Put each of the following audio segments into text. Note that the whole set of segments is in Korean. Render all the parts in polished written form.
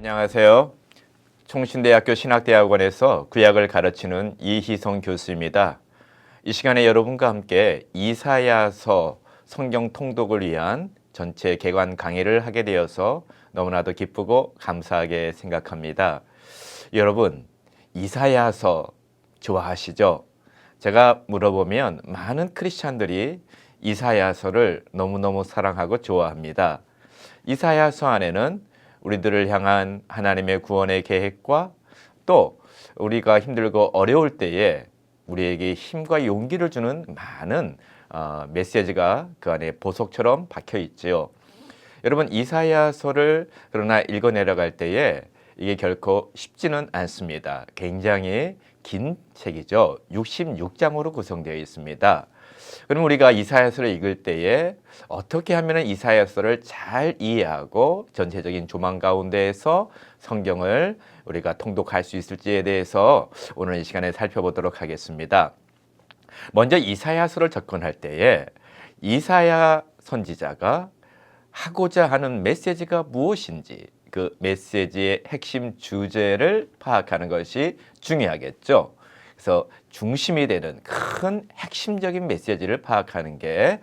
안녕하세요. 총신대학교 신학대학원에서 구약을 가르치는 이희성 교수입니다. 이 시간에 여러분과 함께 이사야서 성경 통독을 위한 전체 개관 강의를 하게 되어서 너무나도 기쁘고 감사하게 생각합니다. 여러분, 이사야서 좋아하시죠? 제가 물어보면 많은 크리스찬들이 이사야서를 너무너무 사랑하고 좋아합니다. 이사야서 안에는 우리들을 향한 하나님의 구원의 계획과 또 우리가 힘들고 어려울 때에 우리에게 힘과 용기를 주는 많은 메시지가 그 안에 보석처럼 박혀 있지요. 여러분, 이사야서를 그러나 읽어 내려갈 때에 이게 결코 쉽지는 않습니다. 굉장히 긴 책이죠. 66장으로 구성되어 있습니다. 그럼 우리가 이사야서를 읽을 때에 어떻게 하면 이사야서를 잘 이해하고 전체적인 조망 가운데에서 성경을 우리가 통독할 수 있을지에 대해서 오늘 이 시간에 살펴보도록 하겠습니다. 먼저 이사야서를 접근할 때에 이사야 선지자가 하고자 하는 메시지가 무엇인지 그 메시지의 핵심 주제를 파악하는 것이 중요하겠죠. 그래서 중심이 되는 큰 핵심적인 메시지를 파악하는 게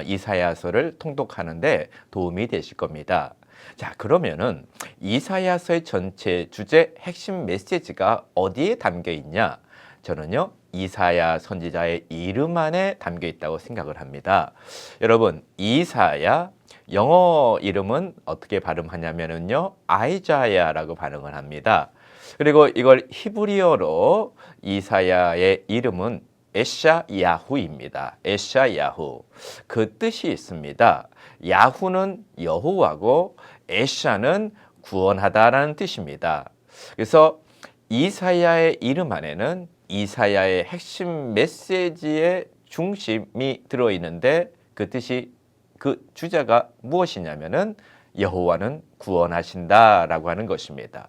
이사야서를 통독하는데 도움이 되실 겁니다. 자, 그러면은 이사야서의 전체 주제 핵심 메시지가 어디에 담겨 있냐? 저는요, 이사야 선지자의 이름 안에 담겨 있다고 생각을 합니다. 여러분, 이사야 영어 이름은 어떻게 발음하냐면요, 아이자야라고 발음을 합니다. 그리고 이걸 히브리어로 이사야의 이름은 에샤야후입니다. 에샤야후. 그 뜻이 있습니다. 야후는 여호와고 에샤는 구원하다라는 뜻입니다. 그래서 이사야의 이름 안에는 이사야의 핵심 메시지의 중심이 들어있는데 그 뜻이 그 주제가 무엇이냐면은 여호와는 구원하신다라고 하는 것입니다.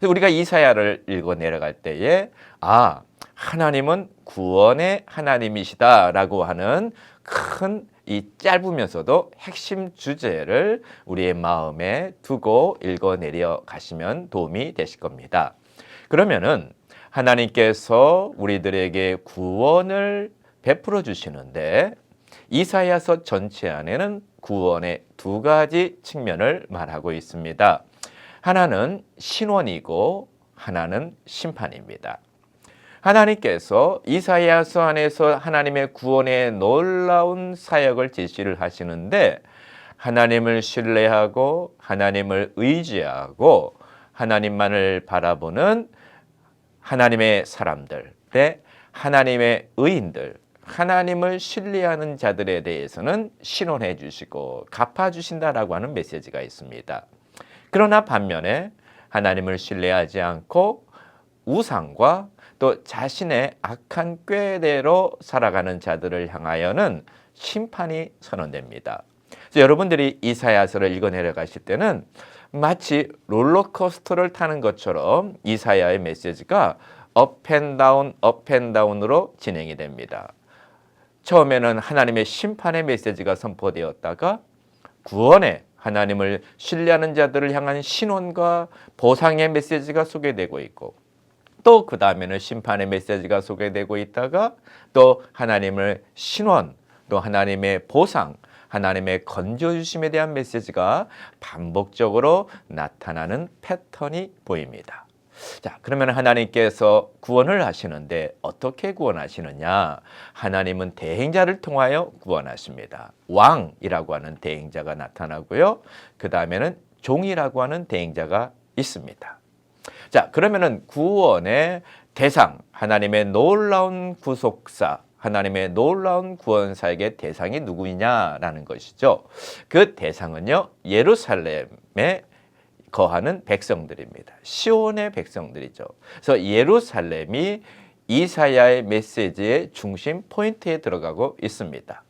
우리가 이사야를 읽어 내려갈 때에 하나님은 구원의 하나님이시다라고 하는 큰 이 짧으면서도 핵심 주제를 우리의 마음에 두고 읽어 내려가시면 도움이 되실 겁니다. 그러면은 하나님께서 우리들에게 구원을 베풀어 주시는데 이사야서 전체 안에는 구원의 두 가지 측면을 말하고 있습니다. 하나는 신원이고 하나는 심판입니다. 하나님께서 이사야서 안에서 하나님의 구원의 놀라운 사역을 제시를 하시는데 하나님을 신뢰하고 하나님을 의지하고 하나님만을 바라보는 하나님의 사람들, 하나님의 의인들, 하나님을 신뢰하는 자들에 대해서는 신원해 주시고 갚아 주신다라고 하는 메시지가 있습니다. 그러나 반면에 하나님을 신뢰하지 않고 우상과 또 자신의 악한 꾀대로 살아가는 자들을 향하여는 심판이 선언됩니다. 그래서 여러분들이 이사야서를 읽어 내려가실 때는 마치 롤러코스터를 타는 것처럼 이사야의 메시지가 업앤다운으로 진행이 됩니다. 처음에는 하나님의 심판의 메시지가 선포되었다가 구원의 하나님을 신뢰하는 자들을 향한 신원과 보상의 메시지가 소개되고 있고 또 그 다음에는 심판의 메시지가 소개되고 있다가 또 하나님을 신원, 또 하나님의 보상, 하나님의 건져주심에 대한 메시지가 반복적으로 나타나는 패턴이 보입니다. 자, 그러면 하나님께서 구원을 하시는데 어떻게 구원하시느냐? 하나님은 대행자를 통하여 구원하십니다. 왕이라고 하는 대행자가 나타나고요. 그 다음에는 종이라고 하는 대행자가 있습니다. 자, 그러면은 구원의 대상, 하나님의 놀라운 구속사, 하나님의 놀라운 구원사역의 대상이 누구이냐라는 것이죠. 그 대상은요, 예루살렘에 거하는 백성들입니다. 시온의 백성들이죠. 그래서 예루살렘이 이사야의 메시지의 중심 포인트에 들어가고 있습니다.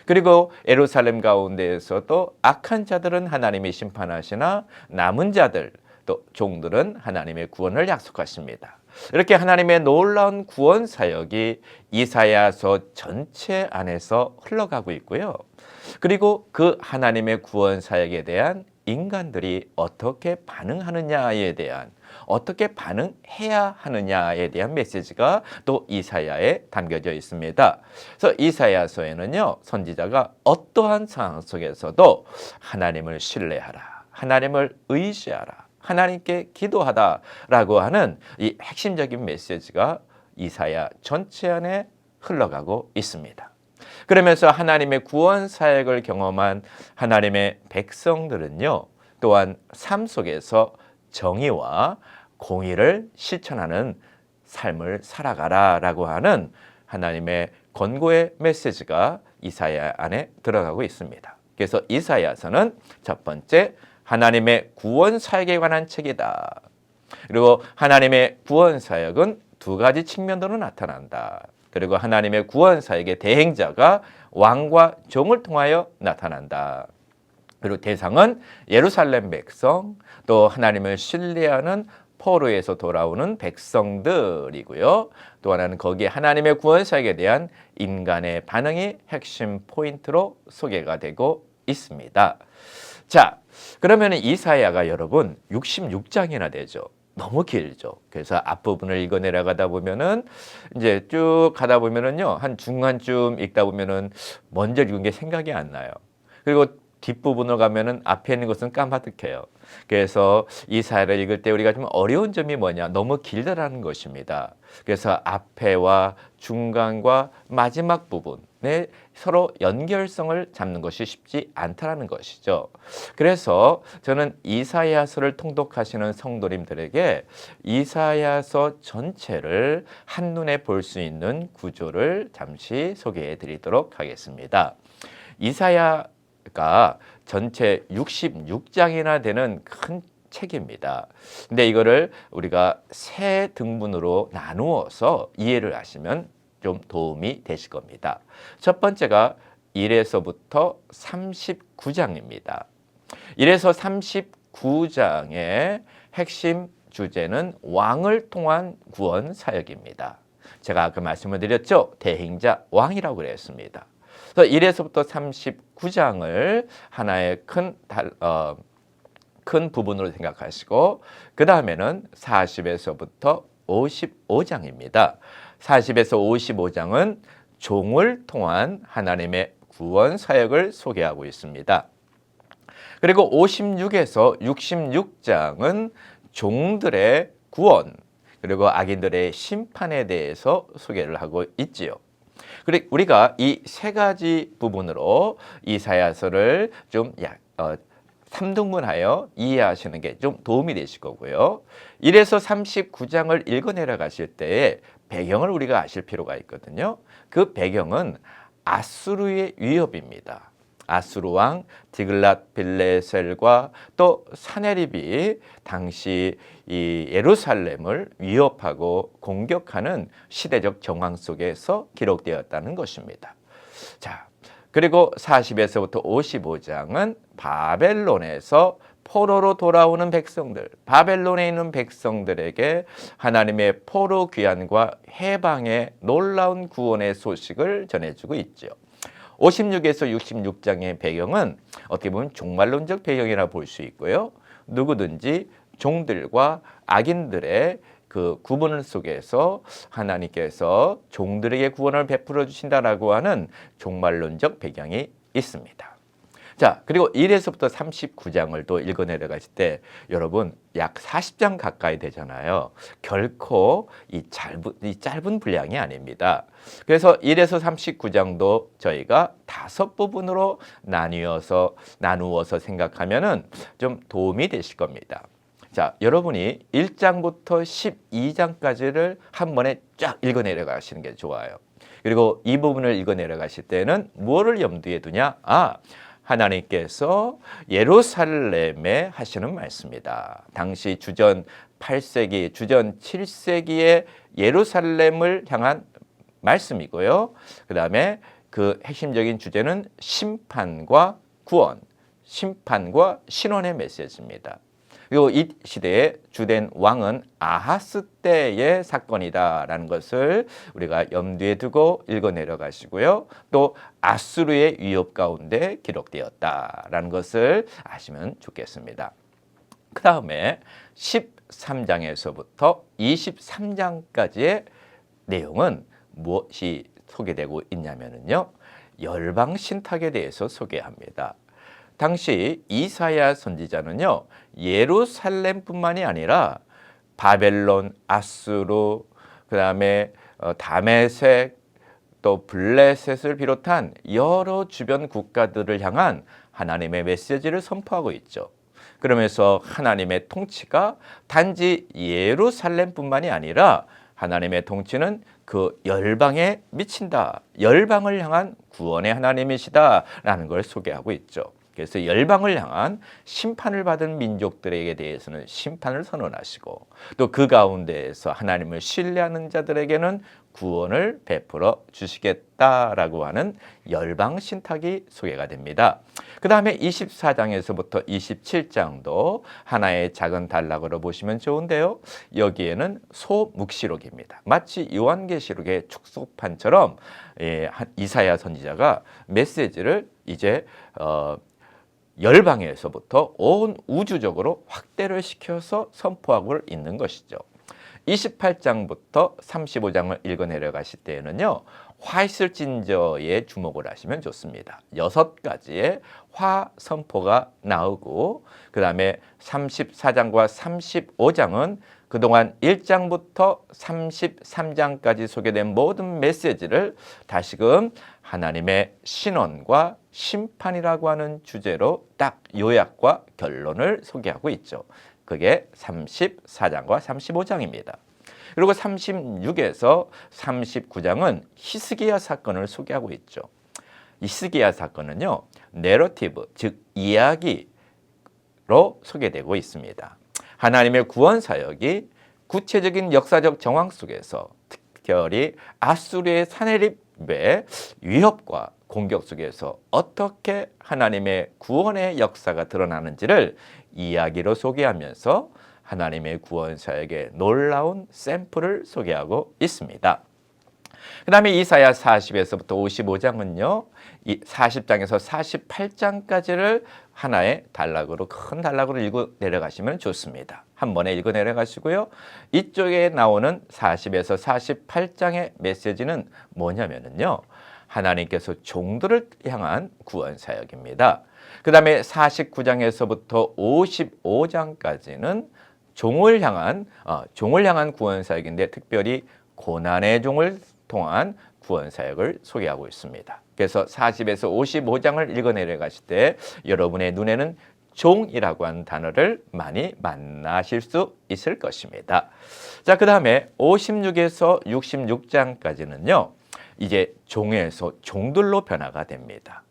그리고 예루살렘 가운데에서도 악한 자들은 하나님이 심판하시나 남은 자들, 또 종들은 하나님의 구원을 약속하십니다. 이렇게 하나님의 놀라운 구원 사역이 이사야서 전체 안에서 흘러가고 있고요. 그리고 그 하나님의 구원 사역에 대한 인간들이 어떻게 반응하느냐에 대한, 어떻게 반응해야 하느냐에 대한 메시지가 또 이사야에 담겨져 있습니다. 그래서 이사야서에는요, 선지자가 어떠한 상황 속에서도 하나님을 신뢰하라, 하나님을 의지하라, 하나님께 기도하다라고 하는 이 핵심적인 메시지가 이사야 전체 안에 흘러가고 있습니다. 그러면서 하나님의 구원 사역을 경험한 하나님의 백성들은요, 또한 삶 속에서 정의와 공의를 실천하는 삶을 살아가라라고 하는 하나님의 권고의 메시지가 이사야 안에 들어가고 있습니다. 그래서 이사야서는 첫 번째, 하나님의 구원 사역에 관한 책이다. 그리고 하나님의 구원 사역은 두 가지 측면으로 나타난다. 그리고 하나님의 구원 사역의 대행자가 왕과 종을 통하여 나타난다. 그리고 대상은 예루살렘 백성, 또 하나님을 신뢰하는 포로에서 돌아오는 백성들이고요. 또 하나는 거기에 하나님의 구원 사역에 대한 인간의 반응이 핵심 포인트로 소개가 되고 있습니다. 자, 그러면 이사야가 여러분 66장이나 되죠. 너무 길죠. 그래서 앞부분을 읽어 내려가다 보면은 이제 쭉 가다 보면은요, 한 중간쯤 읽다 보면은 먼저 읽은 게 생각이 안 나요. 그리고 뒷부분으로 가면은 앞에 있는 것은 까마득해요. 그래서 이사야를 읽을 때 우리가 좀 어려운 점이 뭐냐? 너무 길다라는 것입니다. 그래서 앞에와 중간과 마지막 부분에 서로 연결성을 잡는 것이 쉽지 않다라는 것이죠. 그래서 저는 이사야서를 통독하시는 성도님들에게 이사야서 전체를 한눈에 볼 수 있는 구조를 잠시 소개해 드리도록 하겠습니다. 이사야가 전체 66장이나 되는 큰 책입니다. 근데 이거를 우리가 세 등분으로 나누어서 이해를 하시면 좀 도움이 되실 겁니다. 첫 번째가 1에서부터 39장입니다. 1에서 39장의 핵심 주제는 왕을 통한 구원 사역입니다. 제가 아까 말씀을 드렸죠. 대행자 왕이라고 그랬습니다. 그래서 1에서부터 39장을 하나의 큰 부분으로 생각하시고, 그 다음에는 40에서부터 55장입니다. 40에서 55장은 종을 통한 하나님의 구원 사역을 소개하고 있습니다. 그리고 56에서 66장은 종들의 구원, 그리고 악인들의 심판에 대해서 소개를 하고 있지요. 그리고 우리가 이 세 가지 부분으로 이사야서를 좀 3등분하여 이해하시는 게 좀 도움이 되실 거고요. 1에서 39장을 읽어 내려가실 때에 배경을 우리가 아실 필요가 있거든요. 그 배경은 아수르의 위협입니다. 아수르 왕 디글랏빌레셀과 또 사네립이 당시 이 예루살렘을 위협하고 공격하는 시대적 정황 속에서 기록되었다는 것입니다. 자, 그리고 40에서부터 55장은 바벨론에서 포로로 돌아오는 백성들, 바벨론에 있는 백성들에게 하나님의 포로 귀환과 해방의 놀라운 구원의 소식을 전해주고 있죠. 56에서 66장의 배경은 어떻게 보면 종말론적 배경이라 볼 수 있고요. 누구든지 종들과 악인들의 그 구분 속에서 하나님께서 종들에게 구원을 베풀어 주신다라고 하는 종말론적 배경이 있습니다. 자, 그리고 1에서부터 39장을 또 읽어 내려가실 때 여러분 약 40장 가까이 되잖아요. 결코 이 짧은 분량이 아닙니다. 그래서 1에서 39장도 저희가 5부분으로 나누어서 생각하면은 좀 도움이 되실 겁니다. 자, 여러분이 1장부터 12장까지를 한 번에 쫙 읽어 내려가시는 게 좋아요. 그리고 이 부분을 읽어 내려가실 때는 무엇을 염두에 두냐? 하나님께서 예루살렘에 하시는 말씀이다. 당시 주전 8세기, 주전 7세기의 예루살렘을 향한 말씀이고요. 그 다음에 그 핵심적인 주제는 심판과 구원, 심판과 신원의 메시지입니다. 그리고 이 시대의 주된 왕은 아하스 때의 사건이다라는 것을 우리가 염두에 두고 읽어 내려가시고요. 또 아수르의 위협 가운데 기록되었다라는 것을 아시면 좋겠습니다. 그 다음에 13장에서부터 23장까지의 내용은 무엇이 소개되고 있냐면요. 열방 신탁에 대해서 소개합니다. 당시 이사야 선지자는요. 예루살렘뿐만이 아니라 바벨론, 아수르, 그다음에 다메섹, 또 블레셋을 비롯한 여러 주변 국가들을 향한 하나님의 메시지를 선포하고 있죠. 그러면서 하나님의 통치가 단지 예루살렘뿐만이 아니라 하나님의 통치는 그 열방에 미친다. 열방을 향한 구원의 하나님이시다라는 걸 소개하고 있죠. 그래서 열방을 향한 심판을 받은 민족들에게 대해서는 심판을 선언하시고 또 그 가운데에서 하나님을 신뢰하는 자들에게는 구원을 베풀어 주시겠다라고 하는 열방 신탁이 소개가 됩니다. 그 다음에 24장에서부터 27장도 하나의 작은 단락으로 보시면 좋은데요. 여기에는 소묵시록입니다. 마치 요한계시록의 축소판처럼 이사야 선지자가 메시지를 이제 열방에서부터 온 우주적으로 확대를 시켜서 선포하고 있는 것이죠. 28장부터 35장을 읽어 내려가실 때에는요. 화이슬진저에 주목을 하시면 좋습니다. 6가지의 화 선포가 나오고 그 다음에 34장과 35장은 그동안 1장부터 33장까지 소개된 모든 메시지를 다시금 하나님의 신원과 심판이라고 하는 주제로 딱 요약과 결론을 소개하고 있죠. 그게 34장과 35장입니다. 그리고 36에서 39장은 히스기야 사건을 소개하고 있죠. 히스기야 사건은요. 내러티브, 즉 이야기로 소개되고 있습니다. 하나님의 구원 사역이 구체적인 역사적 정황 속에서 특별히 아수르의 사내립의 위협과 공격 속에서 어떻게 하나님의 구원의 역사가 드러나는지를 이야기로 소개하면서 하나님의 구원 사역의 놀라운 샘플을 소개하고 있습니다. 그 다음에 이사야 40에서부터 55장은요. 이 40장에서 48장까지를 하나의 단락으로 큰 단락으로 읽어 내려가시면 좋습니다. 한 번에 읽어 내려가시고요. 이쪽에 나오는 40에서 48장의 메시지는 뭐냐면요. 하나님께서 종들을 향한 구원 사역입니다. 그 다음에 49장에서부터 55장까지는 종을 향한 구원 사역인데 특별히 고난의 종을 통한 구원 사역을 소개하고 있습니다. 그래서 40에서 55장을 읽어 내려가실 때 여러분의 눈에는 종이라고 하는 단어를 많이 만나실 수 있을 것입니다. 자, 그 다음에 56에서 66장까지는요. 이제 종에서 종들로 변화가 됩니다.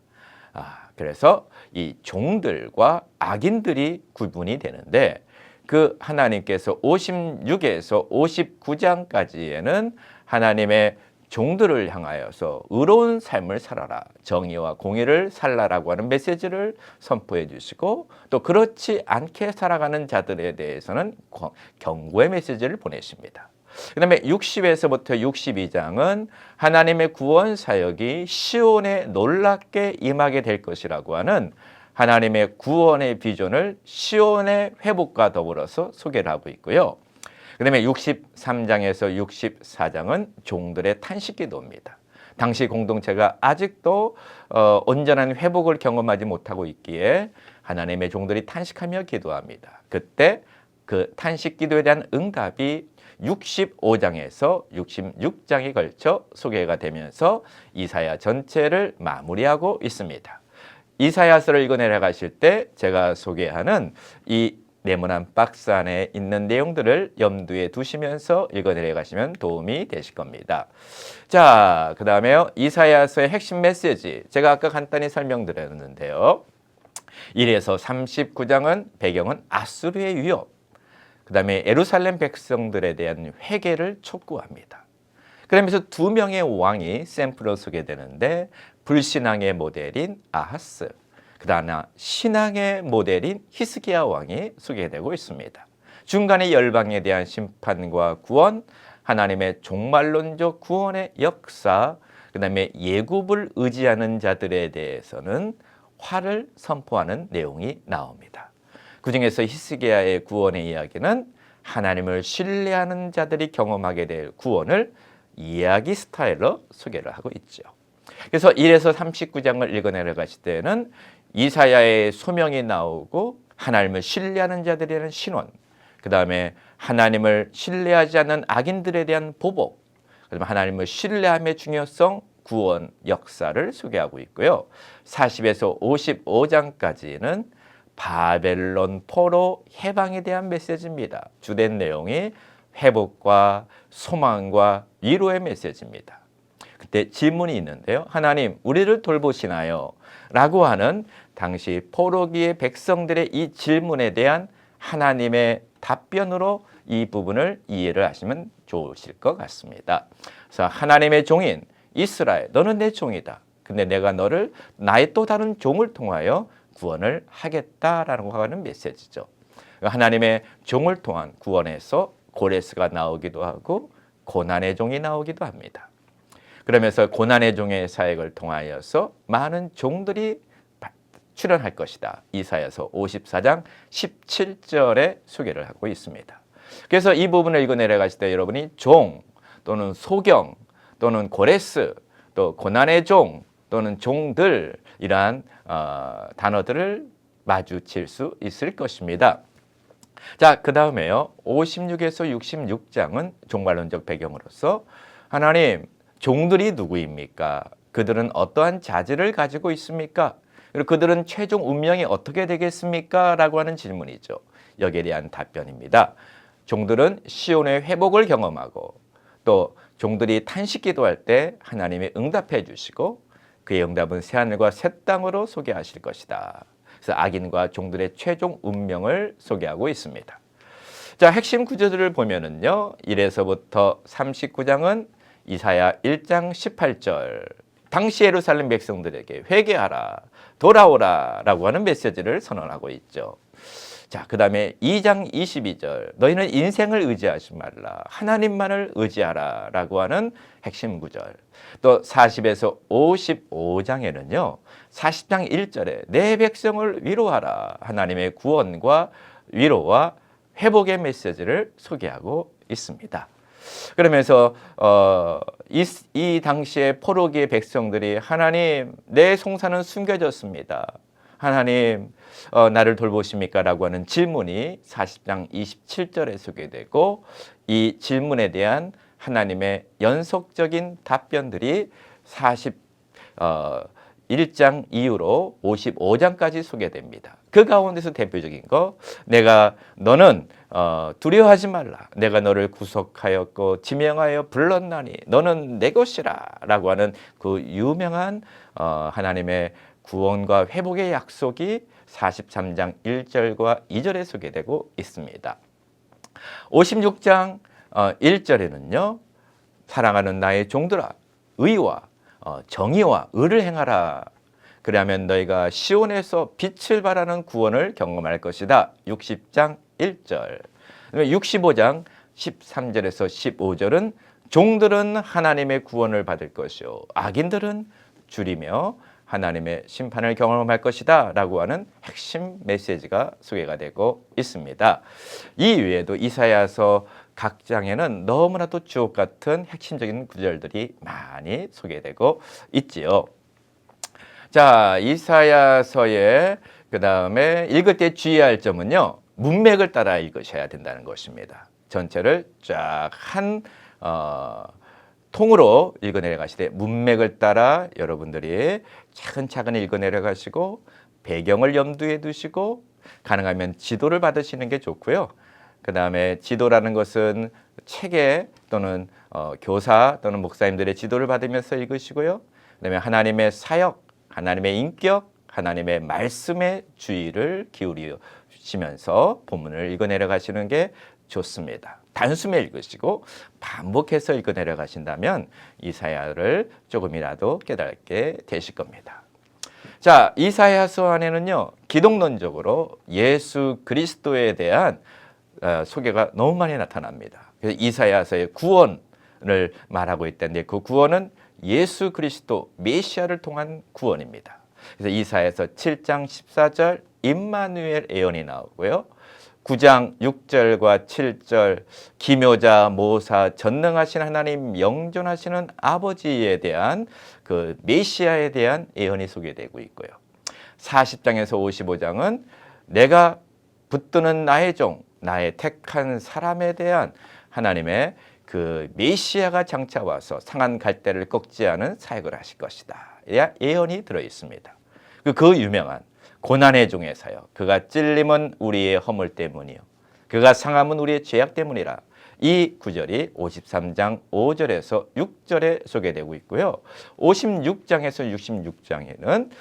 그래서 이 종들과 악인들이 구분이 되는데 그 하나님께서 56에서 59장까지에는 하나님의 종들을 향하여서 의로운 삶을 살아라, 정의와 공의를 살라라고 하는 메시지를 선포해 주시고 또 그렇지 않게 살아가는 자들에 대해서는 경고의 메시지를 보내십니다. 그 다음에 60에서부터 62장은 하나님의 구원 사역이 시온에 놀랍게 임하게 될 것이라고 하는 하나님의 구원의 비전을 시온의 회복과 더불어서 소개를 하고 있고요. 그 다음에 63장에서 64장은 종들의 탄식 기도입니다. 당시 공동체가 아직도 온전한 회복을 경험하지 못하고 있기에 하나님의 종들이 탄식하며 기도합니다. 그때 그 탄식 기도에 대한 응답이 65장에서 66장에 걸쳐 소개가 되면서 이사야 전체를 마무리하고 있습니다. 이사야서를 읽어 내려가실 때 제가 소개하는 이 네모난 박스 안에 있는 내용들을 염두에 두시면서 읽어 내려가시면 도움이 되실 겁니다. 자, 그 다음에요. 이사야서의 핵심 메시지. 제가 아까 간단히 설명드렸는데요. 1에서 39장은 배경은 아수르의 위협. 그 다음에 예루살렘 백성들에 대한 회개를 촉구합니다. 그러면서 두 명의 왕이 샘플로 소개되는데 불신앙의 모델인 아하스, 그러나 신앙의 모델인 히스기야 왕이 소개되고 있습니다. 중간에 열방에 대한 심판과 구원, 하나님의 종말론적 구원의 역사, 그 다음에 예굽을 의지하는 자들에 대해서는 화를 선포하는 내용이 나옵니다. 그 중에서 히스기야의 구원의 이야기는 하나님을 신뢰하는 자들이 경험하게 될 구원을 이야기 스타일로 소개를 하고 있죠. 그래서 1에서 39장을 읽어내려가실 때는 이사야의 소명이 나오고 하나님을 신뢰하는 자들에 대한 신원, 그 다음에 하나님을 신뢰하지 않는 악인들에 대한 보복, 그다음에 하나님을 신뢰함의 중요성, 구원 역사를 소개하고 있고요. 40에서 55장까지는 바벨론 포로 해방에 대한 메시지입니다. 주된 내용이 회복과 소망과 위로의 메시지입니다. 그때 질문이 있는데요. 하나님, 우리를 돌보시나요? 라고 하는 당시 포로기의 백성들의 이 질문에 대한 하나님의 답변으로 이 부분을 이해를 하시면 좋으실 것 같습니다. 그래서 하나님의 종인 이스라엘, 너는 내 종이다. 근데 내가 너를 나의 또 다른 종을 통하여 구원을 하겠다라고 하는 메시지죠. 하나님의 종을 통한 구원에서 고레스가 나오기도 하고 고난의 종이 나오기도 합니다. 그러면서 고난의 종의 사역을 통하여서 많은 종들이 출현할 것이다. 이사야서 54장 17절에 소개를 하고 있습니다. 그래서 이 부분을 읽어 내려가실 때 여러분이 종 또는 소경 또는 고레스 또 고난의 종 또는 종들 이러한 단어들을 마주칠 수 있을 것입니다. 자, 그 다음에요. 56에서 66장은 종말론적 배경으로서 하나님, 종들이 누구입니까? 그들은 어떠한 자질을 가지고 있습니까? 그리고 그들은 최종 운명이 어떻게 되겠습니까? 라고 하는 질문이죠. 여기에 대한 답변입니다. 종들은 시온의 회복을 경험하고 또 종들이 탄식 기도할 때 하나님이 응답해 주시고 그의 응답은 새하늘과 새 땅으로 소개하실 것이다. 그래서 악인과 종들의 최종 운명을 소개하고 있습니다. 자, 핵심 구절들을 보면은요. 1에서부터 39장은 이사야 1장 18절. 당시 예루살렘 백성들에게 회개하라, 돌아오라 라고 하는 메시지를 선언하고 있죠. 자, 그 다음에 2장 22절. 너희는 인생을 의지하지 말라. 하나님만을 의지하라 라고 하는 핵심 구절. 또 40에서 55장에는요. 40장 1절에 내 백성을 위로하라. 하나님의 구원과 위로와 회복의 메시지를 소개하고 있습니다. 그러면서 이 당시에 포로기의 백성들이 하나님, 내 송사는 숨겨졌습니다. 하나님, 나를 돌보십니까? 라고 하는 질문이 40장 27절에 소개되고 이 질문에 대한 하나님의 연속적인 답변들이 41장 이후로 55장까지 소개됩니다. 그 가운데서 대표적인 거, 너는 두려워하지 말라. 내가 너를 구속하였고 지명하여 불렀나니 너는 내 것이라 라고 하는 그 유명한 하나님의 구원과 회복의 약속이 43장 1절과 2절에 소개되고 있습니다. 56장 1절에는요. 사랑하는 나의 종들아 의와 정의와 의를 행하라. 그러면 너희가 시온에서 빛을 발하는 구원을 경험할 것이다. 60장 1절. 65장 13절에서 15절은 종들은 하나님의 구원을 받을 것이요 악인들은 줄이며 하나님의 심판을 경험할 것이다 라고 하는 핵심 메시지가 소개가 되고 있습니다. 이 외에도 이사야서 각 장에는 너무나도 주옥 같은 핵심적인 구절들이 많이 소개되고 있지요. 자, 이사야서에 그 다음에 읽을 때 주의할 점은요. 문맥을 따라 읽으셔야 된다는 것입니다. 전체를 쫙 한 통으로 읽어내려가시되 문맥을 따라 여러분들이 차근차근 읽어내려가시고 배경을 염두에 두시고 가능하면 지도를 받으시는 게 좋고요. 그 다음에 지도라는 것은 책에 또는 교사 또는 목사님들의 지도를 받으면서 읽으시고요. 그 다음에 하나님의 사역, 하나님의 인격, 하나님의 말씀에 주의를 기울이시면서 본문을 읽어내려가시는 게 좋습니다. 단숨에 읽으시고 반복해서 읽어내려가신다면 이사야를 조금이라도 깨닫게 되실 겁니다. 자, 이사야서 안에는요, 기독론적으로 예수 그리스도에 대한 소개가 너무 많이 나타납니다. 그래서 이사야서의 구원을 말하고 있다는데 그 구원은 예수 그리스도 메시아를 통한 구원입니다. 그래서 이사야서 7장 14절 임마누엘 예언이 나오고요. 9장 6절과 7절 기묘자 모사 전능하신 하나님 영존하시는 아버지에 대한 그 메시아에 대한 예언이 소개되고 있고요. 40장에서 55장은 내가 붙드는 나의 종 나의 택한 사람에 대한 하나님의 그 메시아가 장차 와서 상한 갈대를 꺾지 않은 사역을 하실 것이다. 예언이 들어 있습니다. 그 유명한 고난의 종의 사역. 그가 찔림은 우리의 허물 때문이요. 그가 상함은 우리의 죄악 때문이라. 이 구절이 53장 5절에서 6절에 소개되고 있고요. 56장에서 66장에는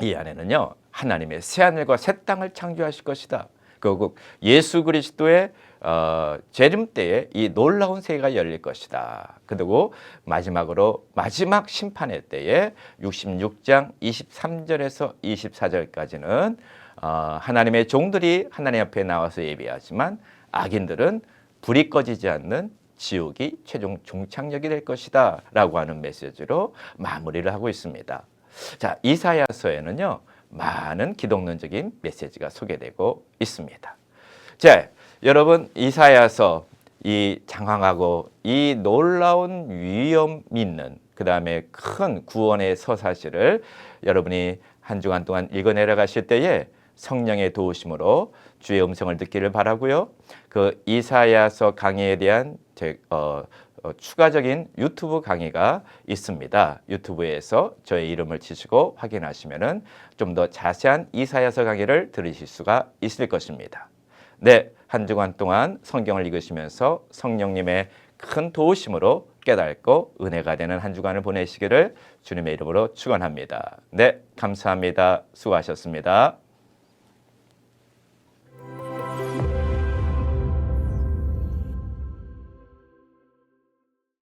이 안에는요. 하나님의 새하늘과 새 땅을 창조하실 것이다. 결국 예수 그리스도의 재림 때에 이 놀라운 세계가 열릴 것이다. 그리고 마지막으로 마지막 심판의 때에 66장 23절에서 24절까지는 하나님의 종들이 하나님 앞에 나와서 예배하지만 악인들은 불이 꺼지지 않는 지옥이 최종 종착역이 될 것이다 라고 하는 메시지로 마무리를 하고 있습니다. 자, 이사야서에는요 많은 기독론적인 메시지가 소개되고 있습니다. 자, 여러분 이사야서 이 장황하고 이 놀라운 위엄 있는 그 다음에 큰 구원의 서사시를 여러분이 한 주간 동안 읽어 내려가실 때에 성령의 도우심으로 주의 음성을 듣기를 바라고요. 그 이사야서 강의에 대한 추가적인 유튜브 강의가 있습니다. 유튜브에서 저의 이름을 치시고 확인하시면은 좀 더 자세한 이사야서 강의를 들으실 수가 있을 것입니다. 네, 한 주간 동안 성경을 읽으시면서 성령님의 큰 도우심으로 깨닫고 은혜가 되는 한 주간을 보내시기를 주님의 이름으로 축원합니다. 네, 감사합니다. 수고하셨습니다.